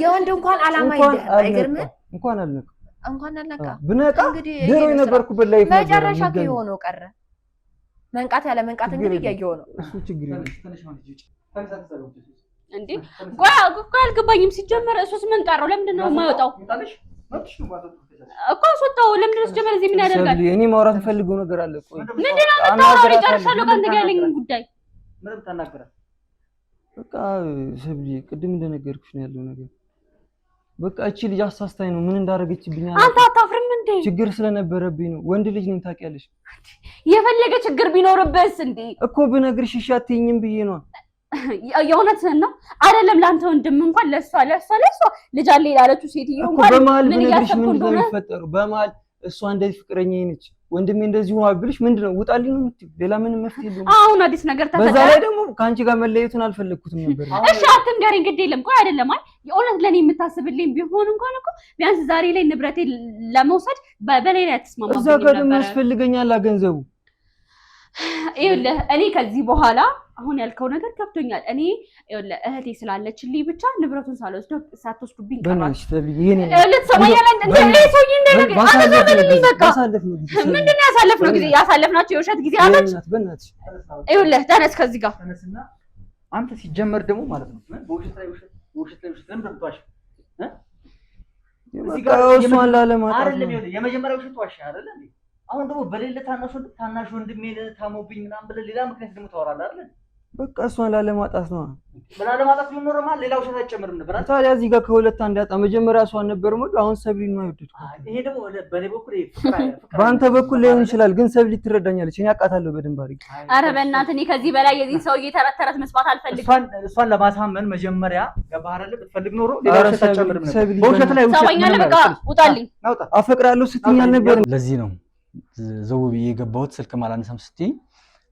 የወንድ እንኳን አላማ የለህም። አይገርምም? እንኳን አልነቃ ብነቃ ድሮ የነበርኩበት ላይፍ ነበር። መጨረሻ ከሆነው ቀረ መንቃት ያለ መንቃት እንግዲህ እያየሁ ነው። እሱ ችግር የለም እንዴ። ቆይ አልገባኝም። ሲጀመር እሱስ ምን ቀረው? ለምንድን ነው የማይወጣው እኮ? አስወጣው። ለምንድን ነው ሲጀመር እዚህ ምን ያደርጋል? እኔ ማውራት ፈልገው ነገር አለ። ቆይ ምንድን ነው የምታወራው? ጨርሻለሁ ከአንተ ጋር ያለኝ ጉዳይ። ምንም ታናገራለህ። በቃ ሰብሊ ቅድም እንደነገርኩሽ ነው ያለው ነገር። በቃ እቺ ልጅ አሳስታኝ ነው። ምን እንዳደረገችብኝ አንተ አታፍርም እንዴ? ችግር ስለነበረብኝ ነው። ወንድ ልጅ ነኝ ታውቂያለሽ። የፈለገ ችግር ቢኖርበስ እንዴ እኮ ብነግርሽ እሺ አትይኝም ብዬ ነው። የእውነትህን ነው አይደለም? ለአንተ ወንድም እንኳን ለሷ ልጅ አለ ያለችው ሴትዮ እንኳን በመሀል ብነግርሽ ምን እንደሚፈጠረው በመሀል እሷ እንደዚህ ፍቅረኛዬ ነች ወንድሜ እንደዚህ ሆኗል ብልሽ ምንድነው ውጣልኝ ነው የምትይው? ሌላ ምንም መፍትሄ የለውም። አሁን አዲስ ነገር ተፈጠረ። በዛ ላይ ደግሞ ከአንቺ ጋር መለየቱን አልፈለግኩትም ነበር። እሺ አትንገረኝ፣ ግድ የለም። ቆይ አይደለም አይ የእውነት ለኔ የምታስብልኝ ቢሆን እንኳን እኮ ቢያንስ ዛሬ ላይ ንብረቴ ለመውሰድ በሌላ ያተስማማኝ እዛ ጋር ደግሞ ያስፈልገኛል ገንዘቡ። ይኸውልህ እኔ ከዚህ በኋላ አሁን ያልከው ነገር ከብቶኛል። እኔ ይኸውልህ እህቴ ስላለችልኝ ብቻ ንብረቱን ሳትወስዱብኝ ቀራሽ። ምንድን ነው ያሳለፍነው ጊዜ? ያሳለፍናቸው የውሸት ጊዜያቶች። ይኸውልህ ተነስ ከዚህ ጋር። አንተ ሲጀመር ደግሞ ማለት ነው በውሸት ላይ ውሸት ለምን ተዋሽ? እዚህ ጋር እሷን ላለማጣት አይደለም። ይኸውልህ የመጀመሪያው ውሸት ዋሽ አይደለ እንዴ? አሁን ደግሞ በሌለ ታናሽ ወንድሜ ታሞብኝ ምናምን ብለህ ሌላ ምክንያት ደግሞ ታወራለህ አይደል? በቃ እሷን ላለማጣት ነው። ላለማጣት ቢሆን ኖሮማ ሌላው ውሸት አይጨምርም ነበር። ታዲያ እዚህ ጋር ከሁለት አንድ ያጣ መጀመሪያ እሷን ነበር ሞድ አሁን ሰብሊ ነው አይወደድኩ። ይሄ ደግሞ በኔ በኩል በአንተ በኩል ሊሆን ይችላል፣ ግን ሰብሊ ትረዳኛለች። እኔ አውቃታለሁ በደንብ አድርጌ። ኧረ በእናትህ እኔ ከዚህ በላይ የዚህ ሰውዬ ተረት ተረት መስማት አልፈልግም። እሷን ለማሳመን መጀመሪያ ገባህ አይደል? ብትፈልግ ኖሮ ሌላው ውሸት አይጨምርም ነበር። በውሸት ላይ ውሸት ሰውኛለ በቃ ውጣልኝ። አፈቅራለሁ ስትኛል ነበር። ለዚህ ነው ዘው ብዬ የገባሁት ስልክ ማላነሳም ስትይ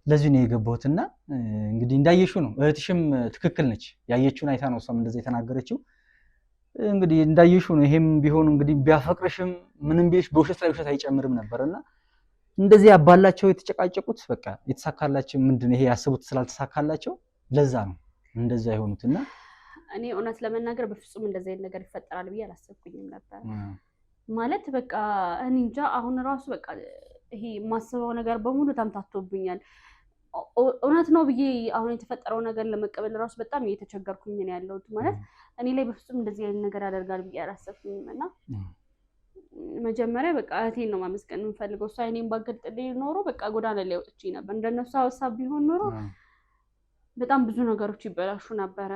ለዚህ ነው የገባሁትና እንግዲህ እንዳየሽው ነው። እህትሽም ትክክል ነች። ያየችውን አይታ ነው እሷም እንደዛ የተናገረችው። እንግዲህ እንዳየሽው ነው። ይሄም ቢሆን እንግዲህ ቢያፈቅርሽም ምንም ቢልሽ በውሸት ላይ ውሸት አይጨምርም ነበርና እንደዚህ ያባላቸው የተጨቃጨቁት በቃ የተሳካላቸው ምንድነው ይሄ ያሰቡት ስላልተሳካላቸው ለዛ ነው እንደዛ የሆኑትና እኔ እውነት ለመናገር በፍጹም እንደዚህ አይነት ነገር ይፈጠራል ብዬ አላሰብኩኝም ነበር። ማለት በቃ እኔ እንጃ አሁን ራሱ በቃ ይሄ ማስበው ነገር በሙሉ ተምታቶብኛል። እውነት ነው ብዬ አሁን የተፈጠረው ነገር ለመቀበል ራሱ በጣም እየተቸገርኩኝ ነው ያለሁት። ማለት እኔ ላይ በፍጹም እንደዚህ አይነት ነገር ያደርጋል ብዬ አላሰብኩኝም እና መጀመሪያ በቃ እህቴን ነው ማመስገን የምፈልገው። እሷ እኔን ባገልጥልኝ ኖሮ በቃ ጎዳና ላይ ወጥቼ ነበር። እንደነሱ ሀሳብ ቢሆን ኖሮ በጣም ብዙ ነገሮች ይበላሹ ነበረ።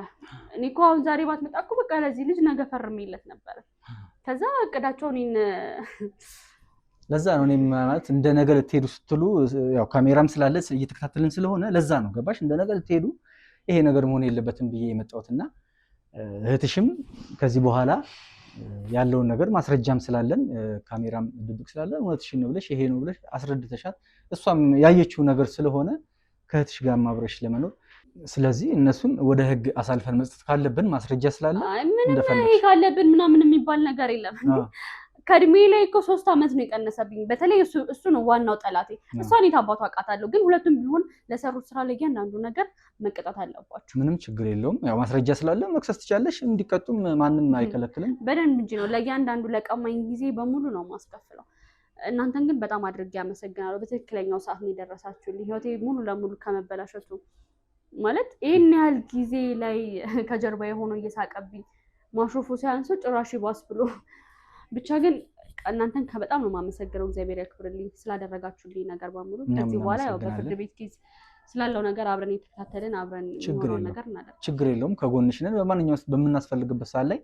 እኔ እኮ አሁን ዛሬ ባትመጣ እኮ በቃ ለዚህ ልጅ ነገ ፈርሜለት ነበረ። ከዛ እቅዳቸው እኔን ለዛ ነው እኔም ማለት እንደ ነገ ልትሄዱ ስትሉ ያው ካሜራም ስላለ እየተከታተልን ስለሆነ ለዛ ነው ገባሽ? እንደ ነገ ልትሄዱ ይሄ ነገር መሆን የለበትም ብዬ የመጣሁትና እህትሽም ከዚህ በኋላ ያለውን ነገር ማስረጃም ስላለን ካሜራም ድብቅ ስላለ እውነትሽን ነው ብለሽ ይሄ ነው ብለሽ አስረድተሻት እሷም ያየችው ነገር ስለሆነ ከእህትሽ ጋር ማብረሽ ለመኖር ስለዚህ እነሱን ወደ ህግ አሳልፈን መስጠት ካለብን ማስረጃ ስላለ ምንም ይሄ ካለብን ምናምን የሚባል ነገር የለም እንዴ። ከእድሜ ላይ እኮ 3 ዓመት ነው የቀነሰብኝ። በተለይ እሱ ነው ዋናው ጠላቴ። እሷን የታባቱ አውቃታለሁ፣ ግን ሁለቱም ቢሆን ለሰሩት ስራ ላይ እያንዳንዱ ነገር መቀጣት አለባቸው። ምንም ችግር የለውም። ያው ማስረጃ ስላለ መክሰስ ትቻለሽ፣ እንዲቀጡም ማንም አይከለክልም። በደንብ እንጂ ነው ለእያንዳንዱ ለቀማኝ ጊዜ በሙሉ ነው ማስከፍለው። እናንተን ግን በጣም አድርጌ አመሰግናለሁ። በትክክለኛው ሰዓት ነው የደረሳችሁልኝ። ህይወቴ ሙሉ ለሙሉ ከመበላሸቱ ማለት ይሄን ያህል ጊዜ ላይ ከጀርባ የሆነው እየሳቀብኝ ማሾፉ ሳያንሰው ጭራሽ ባስ ብሎ ብቻ ግን እናንተን በጣም ነው የማመሰግነው። እግዚአብሔር ያክብርልኝ ስላደረጋችሁልኝ ነገር በሙሉ። ከዚህ በኋላ ያው በፍርድ ቤት ኬዝ ስላለው ነገር አብረን የተከታተልን አብረን የሆነውን ነገር እናደርጋለን። ችግር የለውም። ከጎንሽ ነን። በማንኛውም በምናስፈልግበት ሰዓት ላይ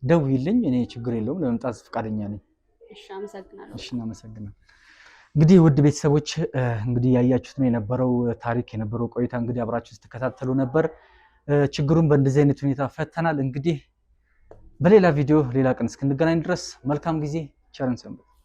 ደውይልኝ። እኔ ችግር የለውም ለመምጣት ፈቃደኛ ነኝ። እሺ፣ አመሰግናለሁ። እሺ፣ እናመሰግናለን። እንግዲህ ውድ ቤተሰቦች እንግዲህ ያያችሁት ነው የነበረው ታሪክ የነበረው ቆይታ እንግዲህ አብራችሁ ስትከታተሉ ነበር። ችግሩን በእንደዚህ አይነት ሁኔታ ፈተናል። እንግዲህ በሌላ ቪዲዮ ሌላ ቀን እስክንገናኝ ድረስ መልካም ጊዜ፣ ቸርን ሰንብቱ።